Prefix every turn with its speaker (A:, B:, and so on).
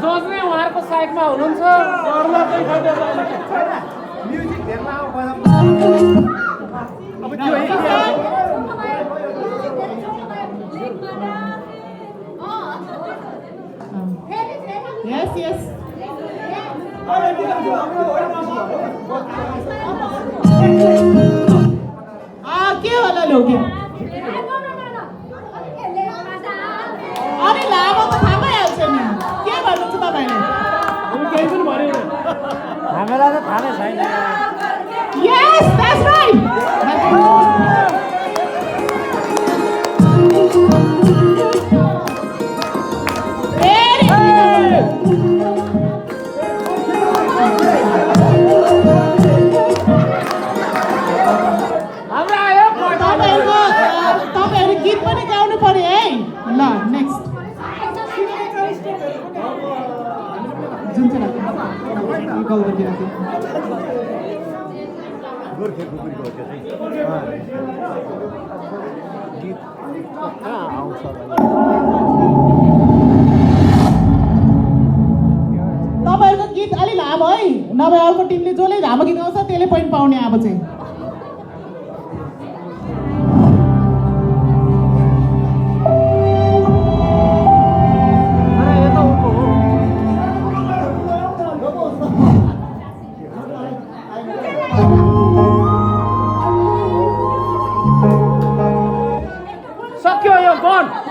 A: जज नै उहाँहरूको साइडमा हुनुहुन्छ
B: म्युजिक हेर्न आऊ बजाउन अब त्यो
C: Yes, yes. के होला लोके अरे लामो त थाहा भइहाल्छ नि के भन्नुहुन्छ तपाईँले
A: केही पनि भन्यो
D: हामीलाई त थाहा नै छैन
C: Yes, that's right. Very good.
A: हाम्रो आयो
C: तपाईहरु गीत पनि गाउनु पर्यो है ल नेक्स्ट जुन चाहिँ गल गरिदिएको
D: गोर्खे खुकुरीको हो त्यो चाहिँ गीत कहाँ आउँछ
C: तपाईहरुको गीत अलि लामो है नभए अर्को टिमले जसले लामो गीत गाउँछ त्यसले पोइन्ट पाउने अब चाहिँ